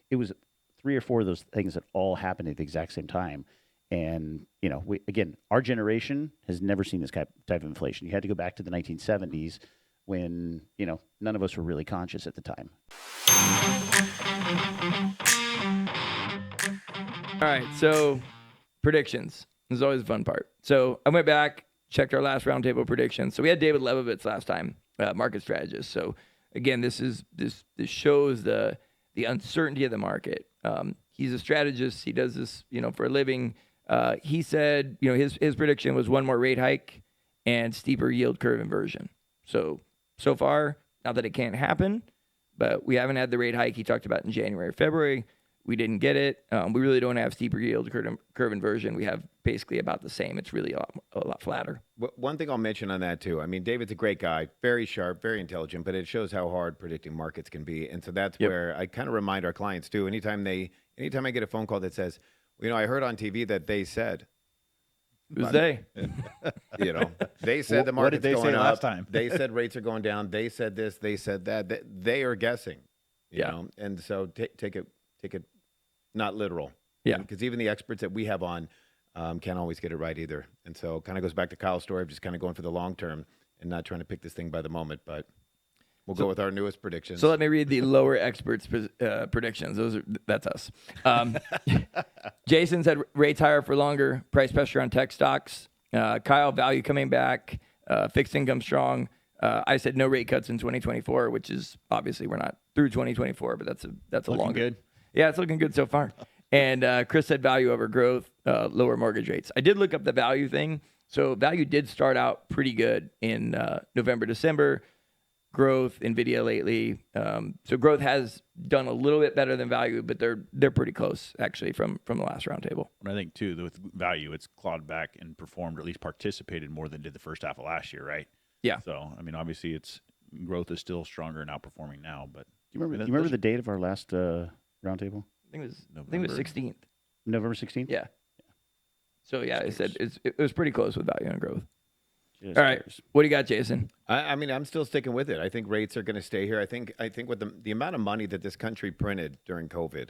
It was 3 or 4 of those things that all happened at the exact same time. And, our generation has never seen this type of inflation. You had to go back to the 1970s when, none of us were really conscious at the time. All right, so predictions. This is always a fun part. So I went back, checked our last roundtable predictions. So we had David Lebovitz last time, market strategist. So again, this shows the uncertainty of the market. He's a strategist. He does this, for a living. He said, his prediction was one more rate hike and steeper yield curve inversion. So far, not that it can't happen, but we haven't had the rate hike he talked about in January or February. We didn't get it. We really don't have steeper yield curve inversion. We have basically about the same. It's really a lot flatter. One thing I'll mention on that too. I mean, David's a great guy, very sharp, very intelligent, but it shows how hard predicting markets can be. And so that's where I kind of remind our clients too. Anytime I get a phone call that says, I heard on TV that they said. Who's they? They said the market's going up. What did they say last time? They said rates are going down. They said this. They said that. They are guessing. You know, and so take it not literal. Yeah. Because even the experts that we have on can't always get it right either. And so it kind of goes back to Kyle's story of just kind of going for the long term and not trying to pick this thing by the moment. But we'll go with our newest predictions. So let me read the lower experts' predictions. That's us. Jason said rates higher for longer, price pressure on tech stocks. Kyle, value coming back, fixed income strong. I said no rate cuts in 2024, which is obviously we're not through 2024, but that's a long good. Yeah, it's looking good so far. And Chris said value over growth, lower mortgage rates. I did look up the value thing. So value did start out pretty good in November, December. Growth, NVIDIA lately. So growth has done a little bit better than value, but they're pretty close actually from the last roundtable. And I think too, with value, it's clawed back and performed, or at least participated more than did the first half of last year, right? Yeah. So I mean, obviously, growth is still stronger and outperforming now. But Do you remember the date of our last roundtable? I think it was 16th. November 16th. Yeah. So yeah, I said it was pretty close with value and growth. Just All right, what do you got, Jason? I mean, I'm still sticking with it. I think rates are going to stay here. I think with the amount of money that this country printed during COVID,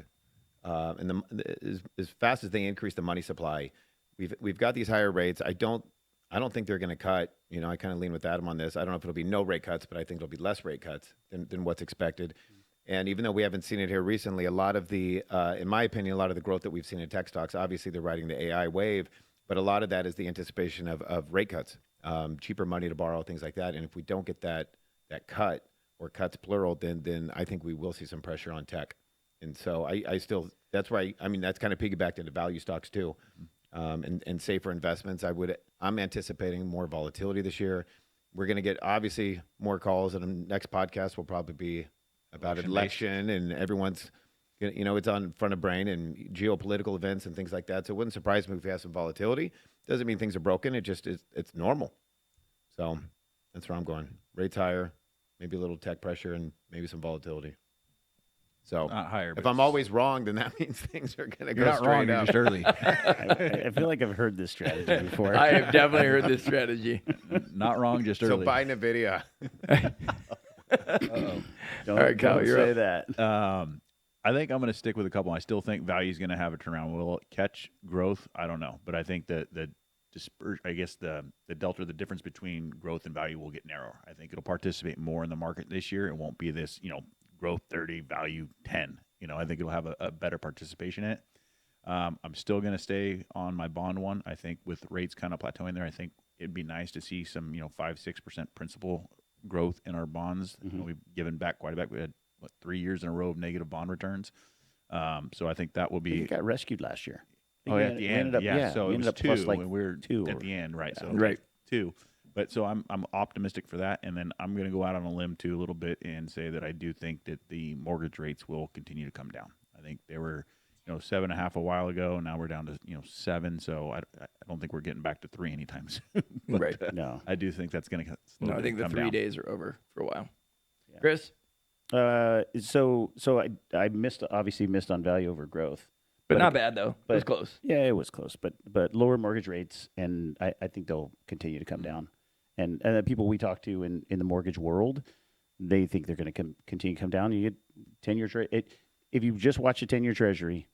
and as fast as they increased the money supply, we've got these higher rates. I don't think they're going to cut. I kind of lean with Adam on this. I don't know if it'll be no rate cuts, but I think it'll be less rate cuts than what's expected. And even though we haven't seen it here recently, a lot of the, in my opinion, a lot of the growth that we've seen in tech stocks, obviously they're riding the AI wave, but a lot of that is the anticipation of rate cuts, cheaper money to borrow, things like that. And if we don't get that cut or cuts plural, then I think we will see some pressure on tech. And so I still, that's why, that's kind of piggybacked into value stocks too, and safer investments. I'm anticipating more volatility this year. We're going to get obviously more calls, and the next podcast will probably be about election, and everyone's, it's on front of brain and geopolitical events and things like that. So it wouldn't surprise me if we have some volatility. Doesn't mean things are broken. It just is, it's normal. So that's where I'm going. Rates higher, maybe a little tech pressure, and maybe some volatility. So not higher. If I'm always wrong, then that means things are going to go not straight wrong, up. You're just early. I feel like I've heard this strategy before. I have definitely heard this strategy. Not wrong, just early. So buy NVIDIA. Don't, All right, Kyle, don't you're say up. that. I think I'm going to stick with a couple. I still think value is going to have a turnaround. Will it catch growth? I don't know, but I think the delta, the difference between growth and value will get narrower. I think it'll participate more in the market this year. It won't be this, growth 30, value 10. I think it'll have a better participation in it. I'm still going to stay on my bond one. I think with rates kind of plateauing there, I think it'd be nice to see some, 5-6% principal growth in our bonds. Mm-hmm. We've given back quite a bit. We had 3 years in a row of negative bond returns. So I think that will be. It got rescued last year. At the end, So it was 2 when we were 2 at the end, right? Yeah. So Right. 2. But so I'm optimistic for that, and then I'm going to go out on a limb too a little bit and say that I do think that the mortgage rates will continue to come down. I think they were 7.5 a while ago. Now we're down to 7. So I don't think we're getting back to 3 anytime soon. But, Right. No. I do think that's going to. No, I think the 3 down. days are over for a while. Yeah. Chris? So I obviously missed on value over growth. But not bad, though. It was but- close. Yeah, it was close, but lower mortgage rates, and I think they'll continue to come down. And the people we talk to in the mortgage world, they think they're going to continue to come down. You get 10 years rate. if you just watch a 10-year Treasury,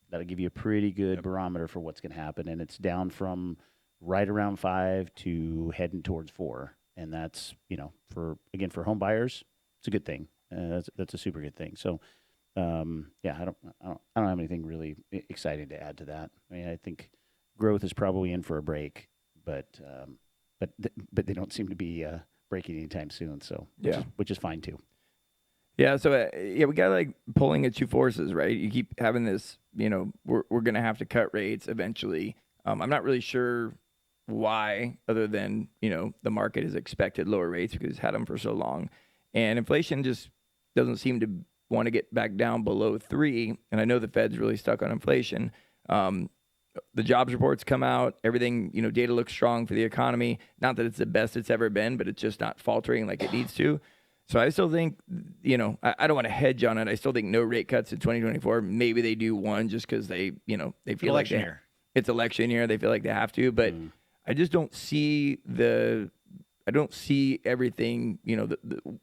that'll give you a pretty good barometer for what's going to happen. And it's down from right around 5 to heading towards 4. And that's, for home buyers, it's a good thing. That's a super good thing. So, yeah, I don't have anything really exciting to add to that. I mean, I think growth is probably in for a break, but they don't seem to be breaking anytime soon. So, which is fine too. Yeah. So we got like pulling at two forces, right? You keep having this, we're going to have to cut rates eventually. I'm not really sure why, other than, the market has expected lower rates because it's had them for so long. And inflation just doesn't seem to want to get back down below 3. And I know the Fed's really stuck on inflation. The jobs reports come out, everything, data looks strong for the economy. Not that it's the best it's ever been, but it's just not faltering like it needs to. So I still think, I don't want to hedge on it. I still think no rate cuts in 2024. Maybe they do one just because they feel like it's election year. They feel like they have to, but I just don't see everything,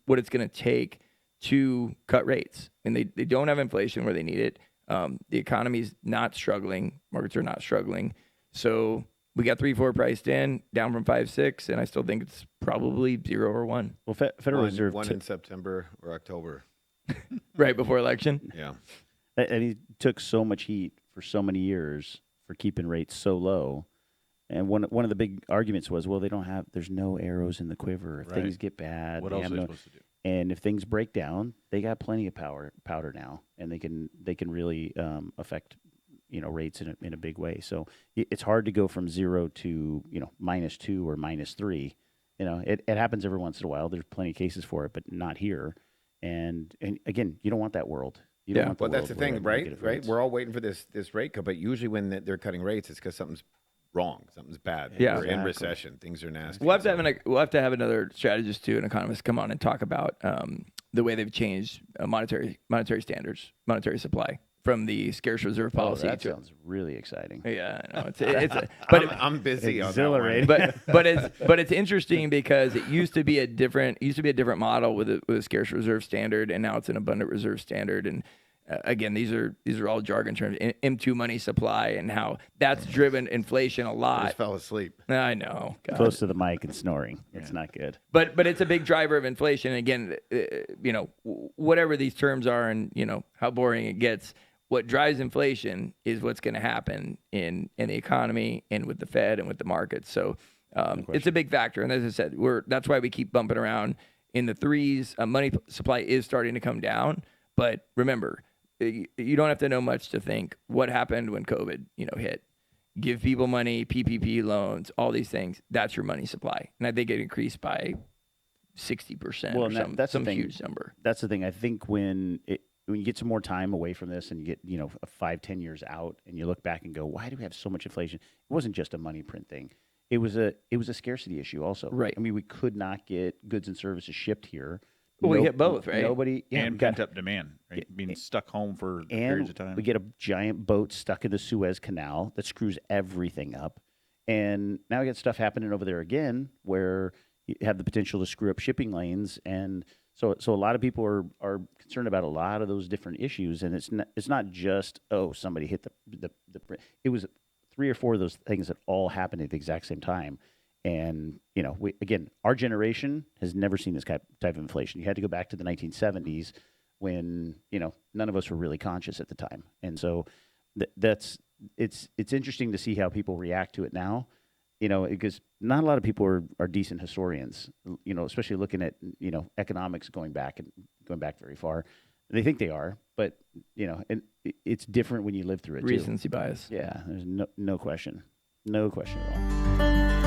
what it's going to take to cut rates. And they don't have inflation where they need it. The economy's not struggling. Markets are not struggling. So we got 3-4 priced in, down from 5-6, and I still think it's probably 0 or 1. Well, Federal Reserve one in September or October, right before election. Yeah, and he took so much heat for so many years for keeping rates so low. And one of the big arguments was, well, there's no arrows in the quiver. If things get bad, what else are they supposed to do? And if things break down, they got plenty of powder now, and they can really affect rates in a big way. So it's hard to go from 0 to -2 or -3. It happens every once in a while. There's plenty of cases for it, but not here. And again, you don't want that world. You don't want well, the that's the world where thing, negative right? rates. We're all waiting for this rate cut, but usually when they're cutting rates, it's because something's wrong, something's bad. Yeah. We're in Exactly. recession. Things are nasty. We'll have to have another strategist too, an economist, come on and talk about the way they've changed monetary standards, monetary supply from the scarce reserve policy. That sounds really exciting. Yeah, I know. But I'm busy on Exhilarating. that one. but it's interesting because it used to be a different model with a scarce reserve standard, and now it's an abundant reserve standard. And again, these are all jargon terms. M2 money supply, and how that's driven inflation a I lot. just fell asleep. I know. God. Close to the mic and snoring. It's not good. But it's a big driver of inflation. Again, whatever these terms are, and how boring it gets. What drives inflation is what's going to happen in the economy and with the Fed and with the markets. So it's a big factor. And as I said, that's why we keep bumping around in the 3s. Money supply is starting to come down. But remember, you don't have to know much to think what happened when COVID hit. Give people money, PPP loans, all these things. That's your money supply. And I think it increased by 60% or that's some the thing. huge number. That's the thing. I think when you get some more time away from this and you get 5-10 years out and you look back and go, why do we have so much inflation? It wasn't just a money print thing. It was a scarcity issue also. Right. I mean, we could not get goods and services shipped here. Well, we hit both, right? And pent up demand, right? Being stuck home for periods of time. We get a giant boat stuck in the Suez Canal that screws everything up. And now we got stuff happening over there again where you have the potential to screw up shipping lanes. And so a lot of people are concerned about a lot of those different issues. And it's not just, somebody hit the it was 3 or 4 of those things that all happened at the exact same time. And, our generation has never seen this type of inflation. You had to go back to the 1970s when, none of us were really conscious at the time. And so it's interesting to see how people react to it now, because not a lot of people are decent historians, especially looking at, economics going back very far. They think they are, but, and it's different when you live through it. Recency bias. Yeah, there's no question. No question at all.